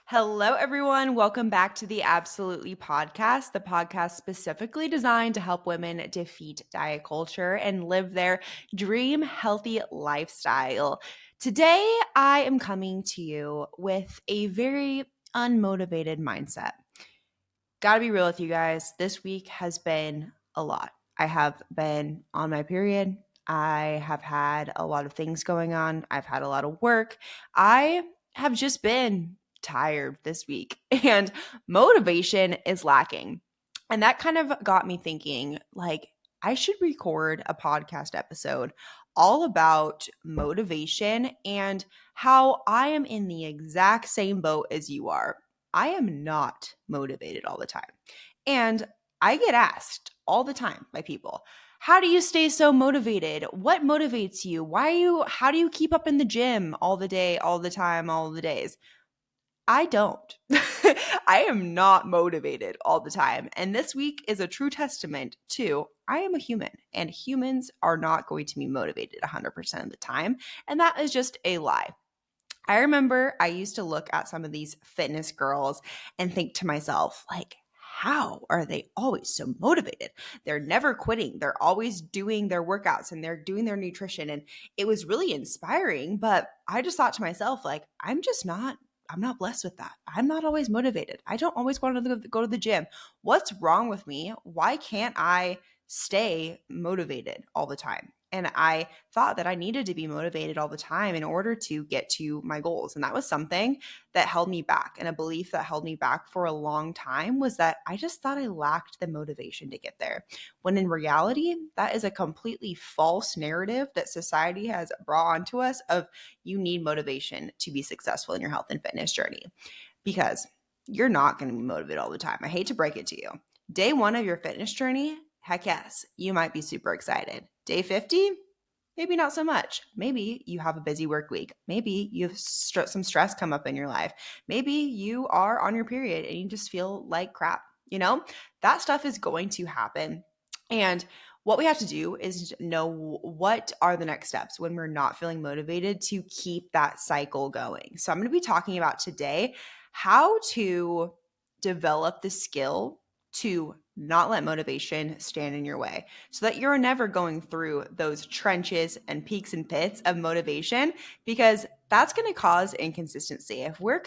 Hello, everyone. Welcome back to the Absolutely Podcast, the podcast specifically designed to help women defeat diet culture and live their dream healthy lifestyle. Today, I am coming to you with a very unmotivated mindset. Gotta be real with you guys. This week has been a lot. I have been on my period. I have had a lot of things going on. I've had a lot of work. I have just been tired this week, and motivation is lacking. And that kind of got me thinking like, I should record a podcast episode all about motivation and how I am in the exact same boat as you are. I am not motivated all the time. And I get asked all the time by people, how do you stay so motivated? What motivates you? How do you keep up in the gym all the day, all the time, all the days? I don't. I am not motivated all the time. And this week is a true testament to I am a human and humans are not going to be motivated 100% of the time. And that is just a lie. I remember I used to look at some of these fitness girls and think to myself, like, how are they always so motivated? They're never quitting. They're always doing their workouts and they're doing their nutrition. And it was really inspiring. But I just thought to myself, like, I'm not blessed with that. I'm not always motivated. I don't always want to go to the gym. What's wrong with me? Why can't I stay motivated all the time? And I thought that I needed to be motivated all the time in order to get to my goals. And that was something that held me back. And a belief that held me back for a long time was that I just thought I lacked the motivation to get there. When in reality, that is a completely false narrative that society has brought onto us of you need motivation to be successful in your health and fitness journey. Because you're not going to be motivated all the time. I hate to break it to you. Day one of your fitness journey, heck yes, you might be super excited. Day 50, maybe not so much. Maybe you have a busy work week. Maybe you have some stress come up in your life. Maybe you are on your period and you just feel like crap. That stuff is going to happen. And what we have to do is know what are the next steps when we're not feeling motivated to keep that cycle going. So I'm going to be talking about today how to develop the skill to not let motivation stand in your way so that you're never going through those trenches and peaks and pits of motivation, because that's going to cause inconsistency. If we're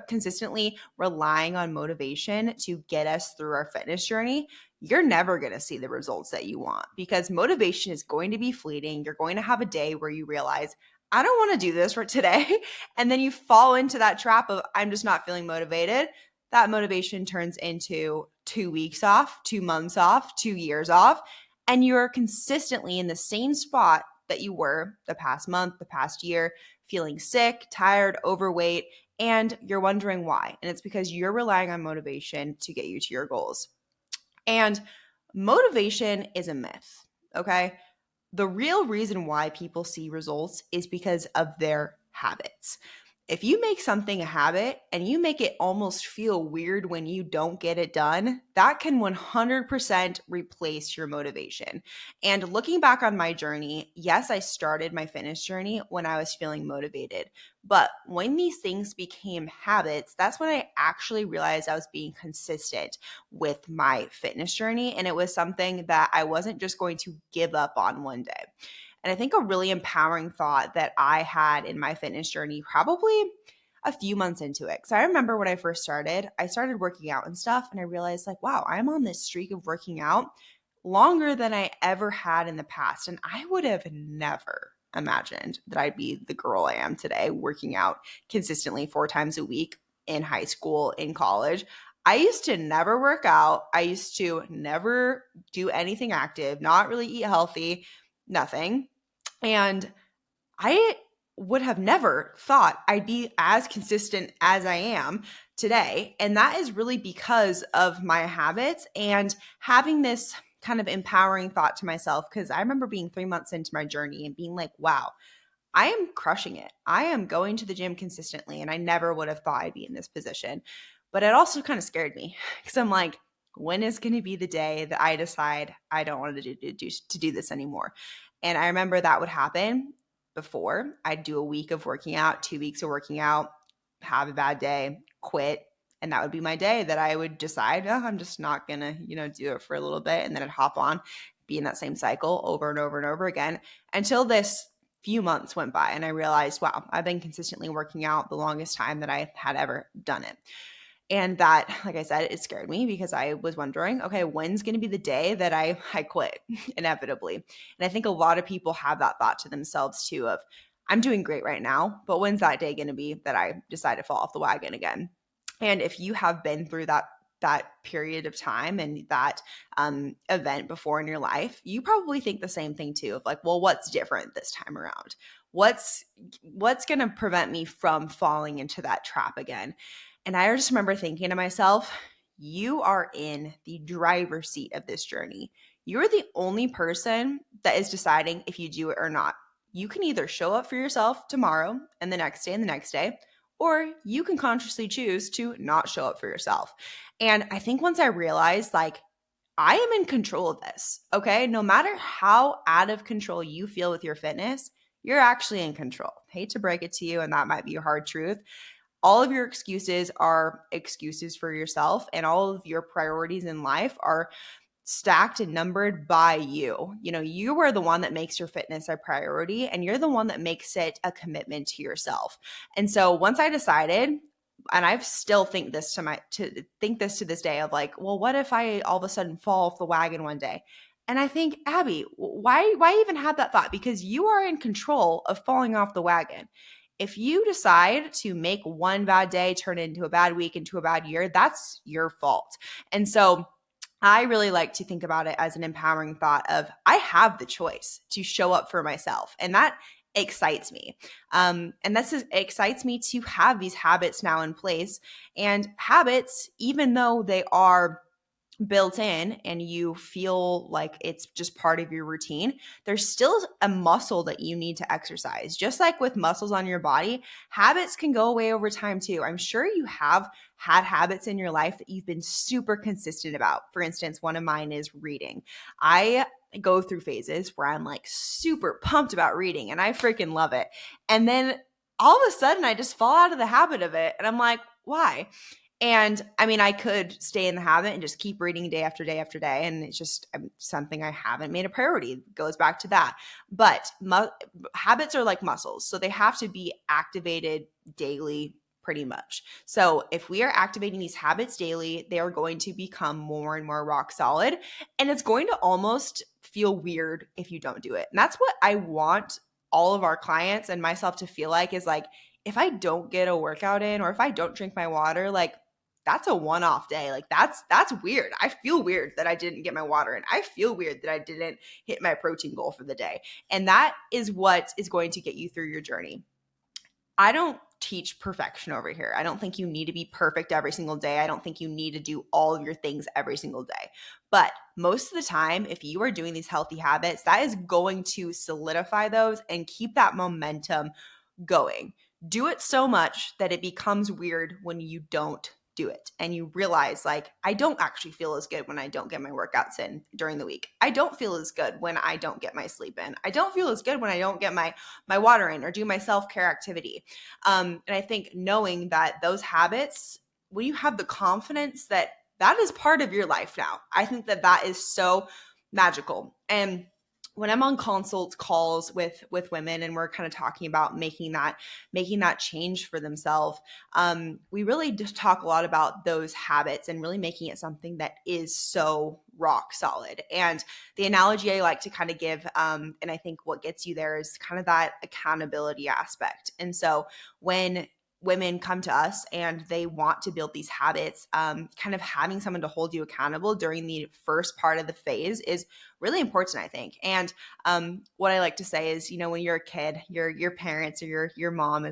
consistently relying on motivation to get us through our fitness journey, you're never going to see the results that you want, because motivation is going to be fleeting. You're going to have a day where you realize, I don't want to do this for today. And then you fall into that trap of, I'm just not feeling motivated. That motivation turns into 2 weeks off, 2 months off, 2 years off, and you're consistently in the same spot that you were the past month, the past year, feeling sick, tired, overweight, and you're wondering why. And it's because you're relying on motivation to get you to your goals. And motivation is a myth, okay? The real reason why people see results is because of their habits. If you make something a habit and you make it almost feel weird when you don't get it done, that can 100% replace your motivation. And looking back on my journey, yes, I started my fitness journey when I was feeling motivated. But when these things became habits, that's when I actually realized I was being consistent with my fitness journey. And it was something that I wasn't just going to give up on one day. And I think a really empowering thought that I had in my fitness journey, probably a few months into it. Because I remember when I started working out and stuff, and I realized, like, wow, I'm on this streak of working out longer than I ever had in the past. And I would have never imagined that I'd be the girl I am today, working out consistently 4 times a week in high school, in college. I used to never work out. I used to never do anything active, not really eat healthy, nothing. And I would have never thought I'd be as consistent as I am today. And that is really because of my habits and having this kind of empowering thought to myself. Because I remember being 3 months into my journey and being like, wow, I am crushing it. I am going to the gym consistently. And I never would have thought I'd be in this position. But it also kind of scared me because I'm like, when is going to be the day that I decide I don't want to do this anymore? And I remember that would happen before. I'd do a week of working out, 2 weeks of working out, have a bad day, quit. And that would be my day that I would decide, oh, I'm just not going to, do it for a little bit. And then I'd hop on, be in that same cycle over and over and over again until this few months went by. And I realized, wow, I've been consistently working out the longest time that I had ever done it. And that, like I said, it scared me because I was wondering, okay, when's going to be the day that I quit inevitably? And I think a lot of people have that thought to themselves too of, I'm doing great right now, but when's that day going to be that I decide to fall off the wagon again? And if you have been through that period of time and that event before in your life, you probably think the same thing too of like, well, what's different this time around? What's going to prevent me from falling into that trap again? And I just remember thinking to myself, you are in the driver's seat of this journey. You're the only person that is deciding if you do it or not. You can either show up for yourself tomorrow and the next day and the next day, or you can consciously choose to not show up for yourself. And I think once I realized, like, I am in control of this, okay? No matter how out of control you feel with your fitness, you're actually in control. Hate to break it to you, and that might be a hard truth. All of your excuses are excuses for yourself, and all of your priorities in life are stacked and numbered by you. You are the one that makes your fitness a priority, and you're the one that makes it a commitment to yourself. And so once I decided, and I still think this to this day of like, well, what if I all of a sudden fall off the wagon one day? And I think, Abbie, why even have that thought? Because you are in control of falling off the wagon. If you decide to make one bad day turn into a bad week, into a bad year, that's your fault. And so I really like to think about it as an empowering thought of, I have the choice to show up for myself. And that excites me. And it excites me to have these habits now in place. And habits, even though they are built in and you feel like it's just part of your routine, there's still a muscle that you need to exercise. Just like with muscles on your body, habits can go away over time too. I'm sure you have had habits in your life that you've been super consistent about. For instance, one of mine is reading. I go through phases where I'm like super pumped about reading and I freaking love it. And then all of a sudden I just fall out of the habit of it. And I'm like, why? And I mean, I could stay in the habit and just keep reading day after day after day. And it's just something I haven't made a priority. It goes back to that. But habits are like muscles. So they have to be activated daily, pretty much. So if we are activating these habits daily, they are going to become more and more rock solid. And it's going to almost feel weird if you don't do it. And that's what I want all of our clients and myself to feel like is like, if I don't get a workout in or if I don't drink my water, like, that's a one-off day. Like that's weird. I feel weird that I didn't get my water in. I feel weird that I didn't hit my protein goal for the day. And that is what is going to get you through your journey. I don't teach perfection over here. I don't think you need to be perfect every single day. I don't think you need to do all of your things every single day. But most of the time, if you are doing these healthy habits, that is going to solidify those and keep that momentum going. Do it so much that it becomes weird when you don't do it. And you realize like, I don't actually feel as good when I don't get my workouts in during the week. I don't feel as good when I don't get my sleep in. I don't feel as good when I don't get my water in or do my self-care activity. And I think knowing that those habits, when you have the confidence that that is part of your life now, I think that is so magical. And when I'm on consult calls with women and we're kind of talking about making that change for themselves, we really just talk a lot about those habits and really making it something that is so rock solid. And the analogy I like to kind of give, and I think what gets you there is kind of that accountability aspect. And so when women come to us and they want to build these habits, kind of having someone to hold you accountable during the first part of the phase is really important, I think. And what I like to say is, when you're a kid, your parents or your mom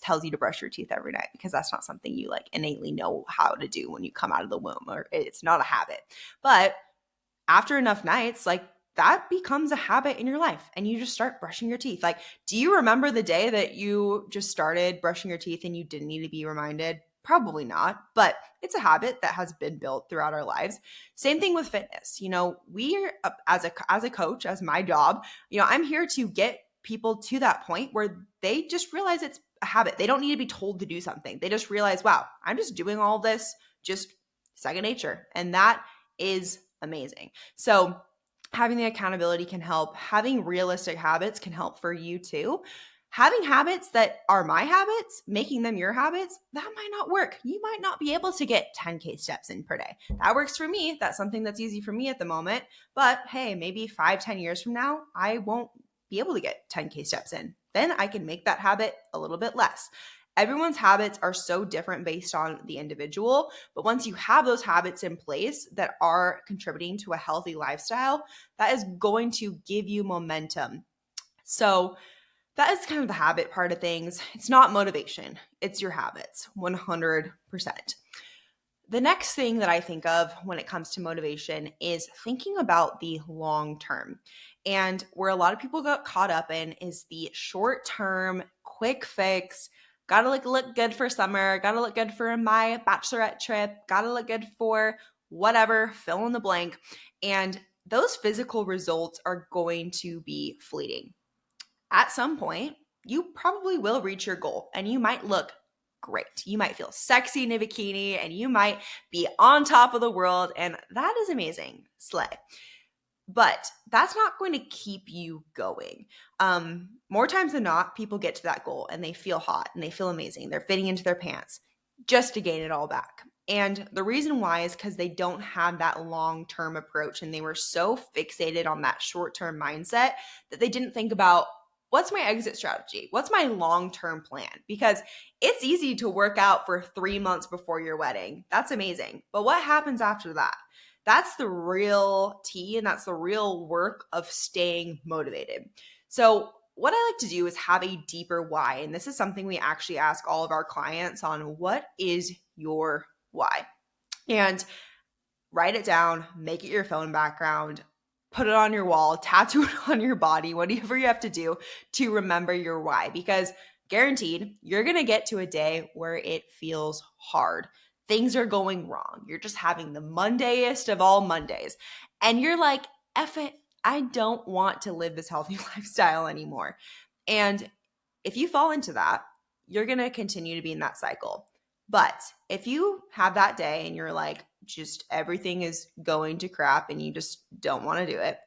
tells you to brush your teeth every night because that's not something you like innately know how to do when you come out of the womb, or it's not a habit. But after enough nights, like that becomes a habit in your life and you just start brushing your teeth. Like, do you remember the day that you just started brushing your teeth and you didn't need to be reminded? Probably not, but it's a habit that has been built throughout our lives. Same thing with fitness. We are, as a coach, as my job, I'm here to get people to that point where they just realize it's a habit. They don't need to be told to do something. They just realize, wow, I'm just doing all this, just second nature. And that is amazing. So having the accountability can help. Having realistic habits can help for you too. Having habits that are my habits, making them your habits, that might not work. You might not be able to get 10K steps in per day. That works for me. That's something that's easy for me at the moment. But hey, maybe 5-10 years from now, I won't be able to get 10K steps in. Then I can make that habit a little bit less. Everyone's habits are so different based on the individual, but once you have those habits in place that are contributing to a healthy lifestyle, that is going to give you momentum. So that is kind of the habit part of things. It's not motivation, it's your habits, 100%. The next thing that I think of when it comes to motivation is thinking about the long term. And where a lot of people got caught up in is the short term, quick fix. Gotta look good for summer, gotta look good for my bachelorette trip, gotta look good for whatever, fill in the blank. And those physical results are going to be fleeting. At some point, you probably will reach your goal and you might look great. You might feel sexy in a bikini and you might be on top of the world, and that is amazing. Slay. But that's not going to keep you going. More times than not, people get to that goal and they feel hot and they feel amazing. They're fitting into their pants just to gain it all back. And the reason why is because they don't have that long-term approach, and they were so fixated on that short-term mindset that they didn't think about, what's my exit strategy? What's my long-term plan? Because it's easy to work out for 3 months before your wedding. That's amazing. But what happens after that? That's the real tea, and that's the real work of staying motivated. So what I like to do is have a deeper why. And this is something we actually ask all of our clients on: what is your why? And write it down, make it your phone background, put it on your wall, tattoo it on your body, whatever you have to do to remember your why. Because guaranteed, you're going to get to a day where it feels hard. Things are going wrong. You're just having the Mondayest of all Mondays. And you're like, F it, I don't want to live this healthy lifestyle anymore. And if you fall into that, you're going to continue to be in that cycle. But if you have that day and you're like, just everything is going to crap and you just don't want to do it,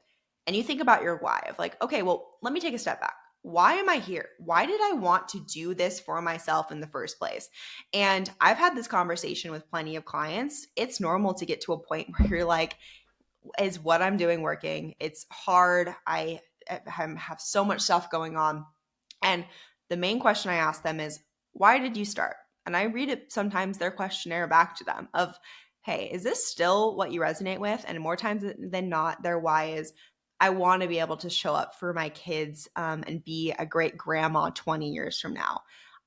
and you think about your why of like, okay, well, let me take a step back. Why am I here? Why did I want to do this for myself in the first place? And I've had this conversation with plenty of clients. It's normal to get to a point where you're like, is what I'm doing working? It's hard. I have so much stuff going on. And the main question I ask them is, why did you start? And I read it sometimes, their questionnaire back to them of, hey, is this still what you resonate with? And more times than not, their why is, I want to be able to show up for my kids and be a great grandma 20 years from now.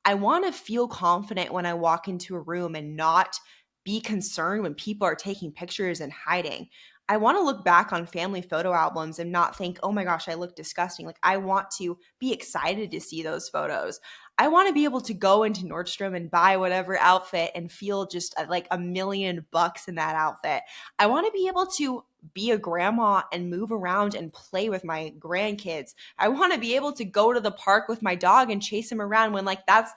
I want to feel confident when I walk into a room and not be concerned when people are taking pictures and hiding. I want to look back on family photo albums and not think, oh my gosh, I look disgusting. Like, I want to be excited to see those photos. I want to be able to go into Nordstrom and buy whatever outfit and feel just like $1,000,000 in that outfit. I want to be able to be a grandma and move around and play with my grandkids. I want to be able to go to the park with my dog and chase him around when like that's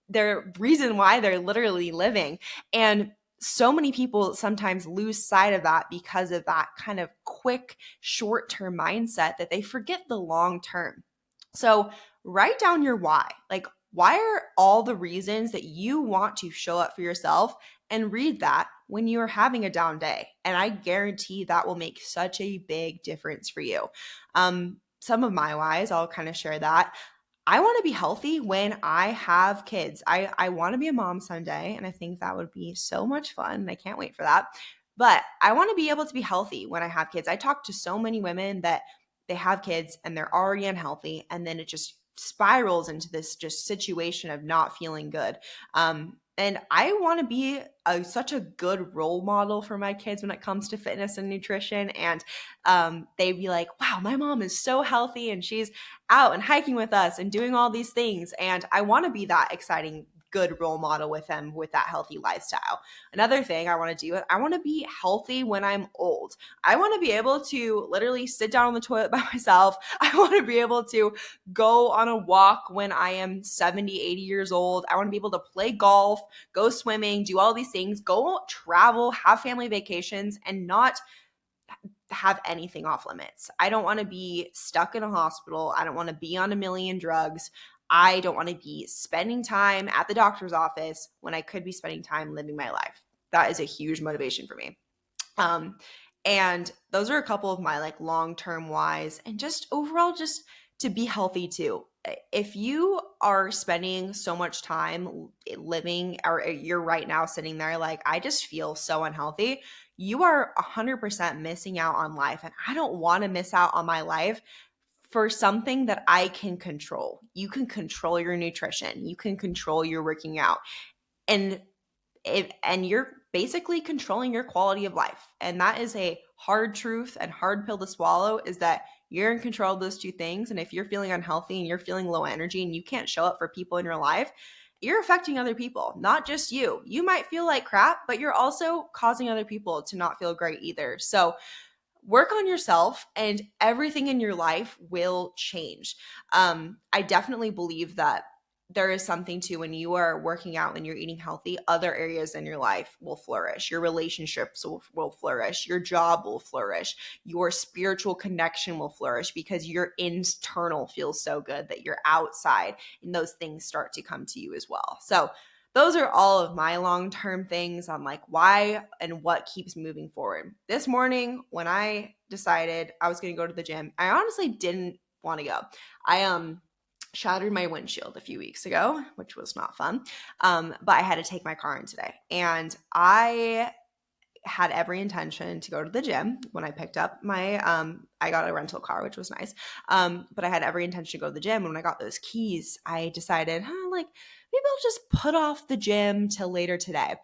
their reason why they're literally living. And so many people sometimes lose sight of that because of that kind of quick short-term mindset that they forget the long term. So write down your why. Like, why are all the reasons that you want to show up for yourself, and read that when you are having a down day. And I guarantee that will make such a big difference for you. Some of my whys, I'll kind of share that. I want to be healthy when I have kids. I want to be a mom someday, and I think that would be so much fun. And I can't wait for that. But I want to be able to be healthy when I have kids. I talk to so many women that they have kids and they're already unhealthy, and then it just spirals into this just situation of not feeling good. And I want to be such a good role model for my kids when it comes to fitness and nutrition. And they'd be like, wow, my mom is so healthy and she's out and hiking with us and doing all these things. And I want to be that exciting good role model with them with that healthy lifestyle. Another thing I want to do, I want to be healthy when I'm old. I want to be able to literally sit down on the toilet by myself. I want to be able to go on a walk when I am 70, 80 years old. I want to be able to play golf, go swimming, do all these things, go travel, have family vacations, and not have anything off limits. I don't want to be stuck in a hospital. I don't want to be on a million drugs. I don't want to be spending time at the doctor's office when I could be spending time living my life. That is a huge motivation for me. And those are a couple of my like long-term whys, and just overall just to be healthy too. If you are spending so much time living, or you're right now sitting there like, I just feel so unhealthy, you are 100% missing out on life. And I don't want to miss out on my life for something that I can control. You can control your nutrition. You can control your working out. And you're basically controlling your quality of life. And that is a hard truth and hard pill to swallow, is that you're in control of those two things. And if you're feeling unhealthy and you're feeling low energy and you can't show up for people in your life, you're affecting other people, not just you. You might feel like crap, but you're also causing other people to not feel great either. So work on yourself and everything in your life will change. I definitely believe that there is something to when you are working out and you're eating healthy, other areas in your life will flourish. Your relationships will flourish. Your job will flourish. Your spiritual connection will flourish because your internal feels so good that your outside and those things start to come to you as well. So those are all of my long-term things on like why and what keeps moving forward. This morning, when I decided I was going to go to the gym, I honestly didn't want to go. I shattered my windshield a few weeks ago, which was not fun. But I had to take my car in today, and I had every intention to go to the gym when I picked up my I got a rental car, which was nice. But I had every intention to go to the gym. And when I got those keys, I decided, like maybe I'll just put off the gym till later today.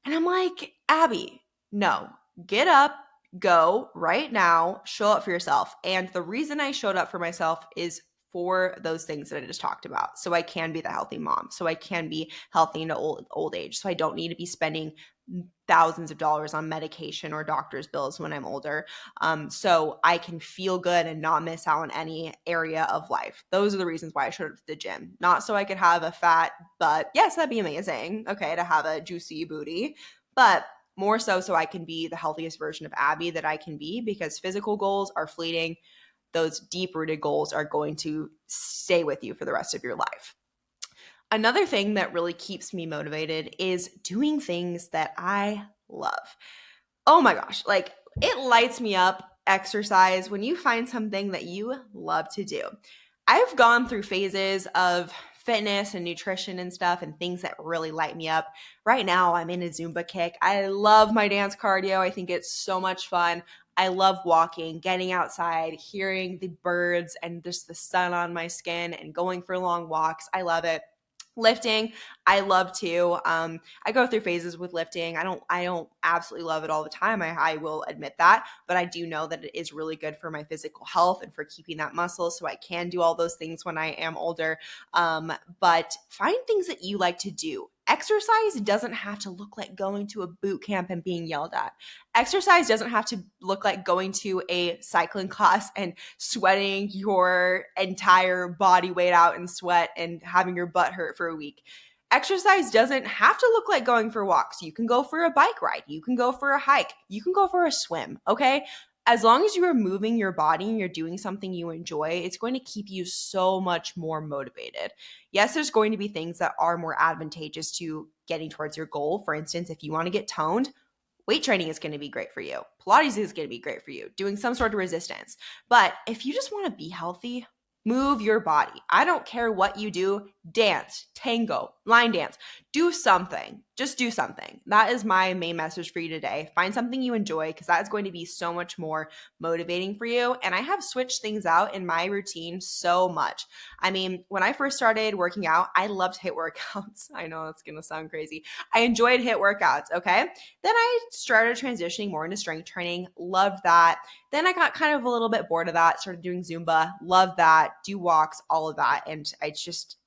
And I'm like, Abbie, no, get up, go right now, show up for yourself. And the reason I showed up for myself is for those things that I just talked about. So I can be the healthy mom. So I can be healthy into old age. So I don't need to be spending thousands of dollars on medication or doctor's bills when I'm older. So I can feel good and not miss out on any area of life. Those are the reasons why I showed up to the gym. Not so I could have a fat butt. Yes, that'd be amazing. Okay, to have a juicy booty, but more so I can be the healthiest version of Abbie that I can be, because physical goals are fleeting. Those deep-rooted goals are going to stay with you for the rest of your life. Another thing that really keeps me motivated is doing things that I love. Oh my gosh, like it lights me up, exercise, when you find something that you love to do. I've gone through phases of fitness and nutrition and stuff and things that really light me up. Right now, I'm in a Zumba kick. I love my dance cardio. I think it's so much fun. I love walking, getting outside, hearing the birds and just the sun on my skin and going for long walks. I love it. Lifting, I love to. I go through phases with lifting. I don't absolutely love it all the time. I will admit that, but I do know that it is really good for my physical health and for keeping that muscle, so I can do all those things when I am older. But find things that you like to do. Exercise doesn't have to look like going to a boot camp and being yelled at. Exercise doesn't have to look like going to a cycling class and sweating your entire body weight out in sweat and having your butt hurt for a week. Exercise doesn't have to look like going for walks. You can go for a bike ride. You can go for a hike. You can go for a swim, okay? As long as you are moving your body and you're doing something you enjoy, it's going to keep you so much more motivated. Yes, there's going to be things that are more advantageous to getting towards your goal. For instance, if you want to get toned, weight training is going to be great for you. Pilates is going to be great for you, doing some sort of resistance. But if you just want to be healthy, move your body. I don't care what you do. Dance, tango, line dance, do something. Just do something. That is my main message for you today. Find something you enjoy, because that is going to be so much more motivating for you. And I have switched things out in my routine so much. I mean, when I first started working out, I loved HIIT workouts. I know that's going to sound crazy. I enjoyed HIIT workouts, okay? Then I started transitioning more into strength training. Loved that. Then I got kind of a little bit bored of that, started doing Zumba. Love that. Do walks, all of that. And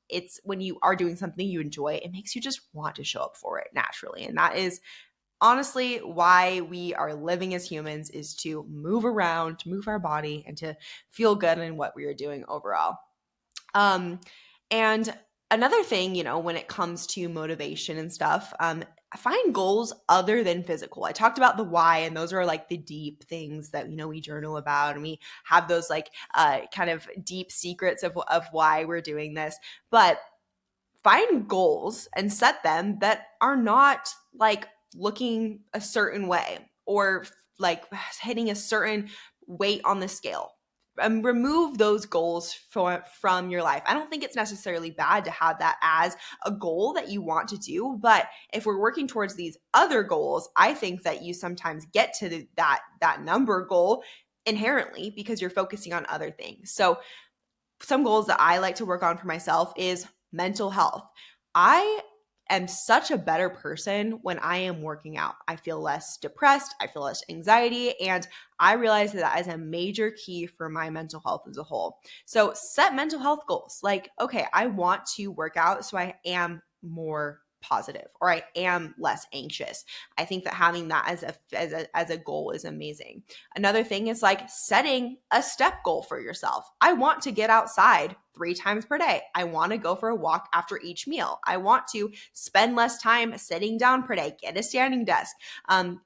it's when you are doing something you enjoy, it makes you just want to show up for it naturally. And that is honestly why we are living as humans, is to move around, to move our body, and to feel good in what we are doing overall. And another thing, when it comes to motivation and stuff, find goals other than physical. I talked about the why, and those are like the deep things that, we journal about, and we have those like kind of deep secrets of why we're doing this. But find goals and set them that are not like looking a certain way or like hitting a certain weight on the scale. Remove those goals from your life. I don't think it's necessarily bad to have that as a goal that you want to do, but if we're working towards these other goals, I think that you sometimes get to that number goal inherently because you're focusing on other things. So some goals that I like to work on for myself is mental health. I am such a better person when I am working out. I feel less depressed, I feel less anxiety, and I realize that is a major key for my mental health as a whole. So set mental health goals. Like, okay, I want to work out so I am more positive or I am less anxious. I think that having that as a goal is amazing. Another thing is like setting a step goal for yourself. I want to get outside 3 times per day. I want to go for a walk after each meal. I want to spend less time sitting down per day, get a standing desk.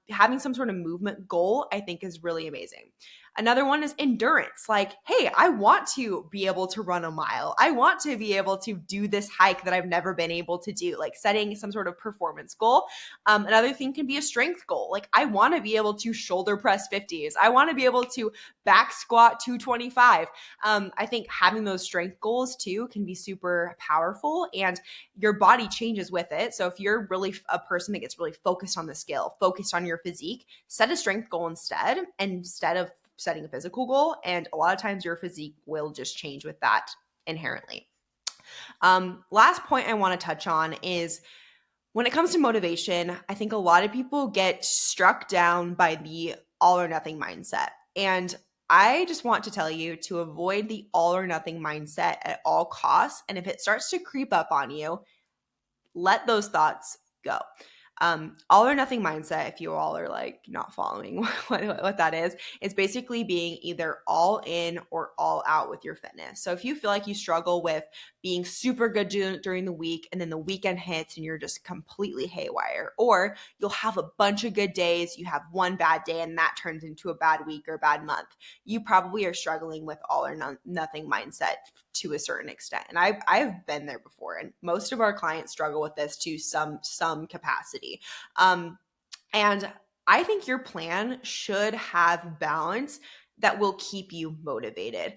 Having some sort of movement goal, I think, is really amazing. Another one is endurance. Like, hey, I want to be able to run a mile. I want to be able to do this hike that I've never been able to do, like setting some sort of performance goal. Another thing can be a strength goal. Like, I want to be able to shoulder press 50s. I want to be able to back squat 225. I think having those strength goals too can be super powerful, and your body changes with it. So if you're really a person that gets really focused on the scale, focused on your physique, set a strength goal instead of setting a physical goal. And a lot of times your physique will just change with that inherently. Last point I want to touch on is when it comes to motivation, I think a lot of people get struck down by the all or nothing mindset. And I just want to tell you to avoid the all or nothing mindset at all costs. And if it starts to creep up on you, let those thoughts go. All or nothing mindset, if you all are like not following what that is basically being either all in or all out with your fitness. So if you feel like you struggle with being super good during the week and then the weekend hits and you're just completely haywire, or you'll have a bunch of good days, you have one bad day and that turns into a bad week or a bad month, you probably are struggling with all or nothing mindset to a certain extent. And I've been there before, and most of our clients struggle with this to some capacity. And I think your plan should have balance that will keep you motivated.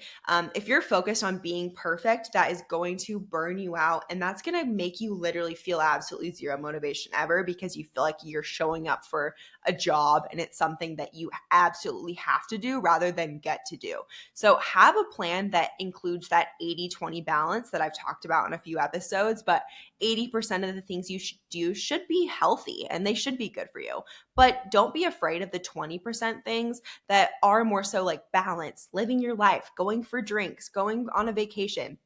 If you're focused on being perfect, that is going to burn you out, and that's going to make you literally feel absolutely zero motivation ever, because you feel like you're showing up for a job and it's something that you absolutely have to do rather than get to do. So have a plan that includes that 80-20 balance that I've talked about in a few episodes, but 80% of the things you should do should be healthy and they should be good for you. But don't be afraid of the 20% things that are more so like balance, living your life, going for drinks, going on a vacation.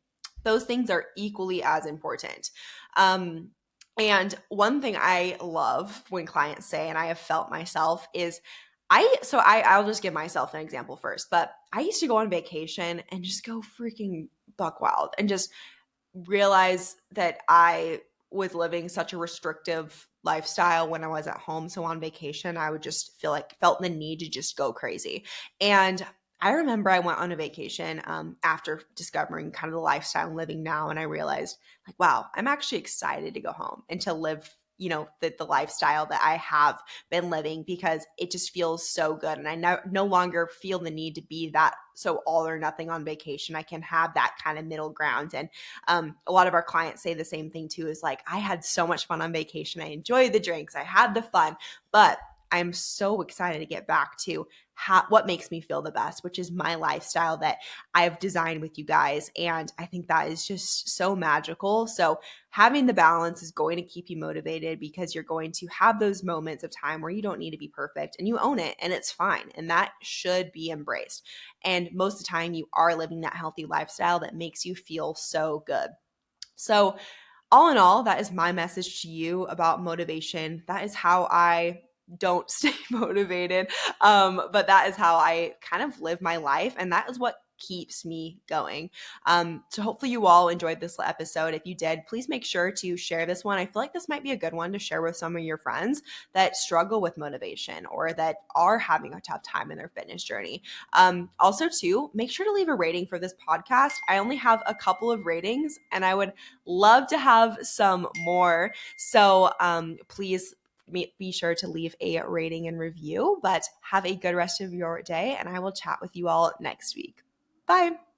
Those things are equally as important. And one thing I love when clients say, and I have felt myself, is I'll just give myself an example first, but I used to go on vacation and just go freaking buck wild and just realize that I was living such a restrictive lifestyle when I was at home. So on vacation, I would just felt the need to just go crazy. And I remember I went on a vacation after discovering kind of the lifestyle I'm living now. And I realized like, wow, I'm actually excited to go home and to live, the lifestyle that I have been living, because it just feels so good. And I no longer feel the need to be that so all or nothing on vacation. I can have that kind of middle ground. And a lot of our clients say the same thing too, is like, I had so much fun on vacation. I enjoyed the drinks. I had the fun, but I'm so excited to get back to what makes me feel the best, which is my lifestyle that I've designed with you guys. And I think that is just so magical. So having the balance is going to keep you motivated, because you're going to have those moments of time where you don't need to be perfect and you own it, and it's fine. And that should be embraced. And most of the time you are living that healthy lifestyle that makes you feel so good. So all in all, that is my message to you about motivation. That is how I don't stay motivated. But that is how I kind of live my life. And that is what keeps me going. So hopefully you all enjoyed this episode. If you did, please make sure to share this one. I feel like this might be a good one to share with some of your friends that struggle with motivation or that are having a tough time in their fitness journey. Also, too, make sure to leave a rating for this podcast. I only have a couple of ratings and I would love to have some more. So please be sure to leave a rating and review, but have a good rest of your day, and I will chat with you all next week. Bye.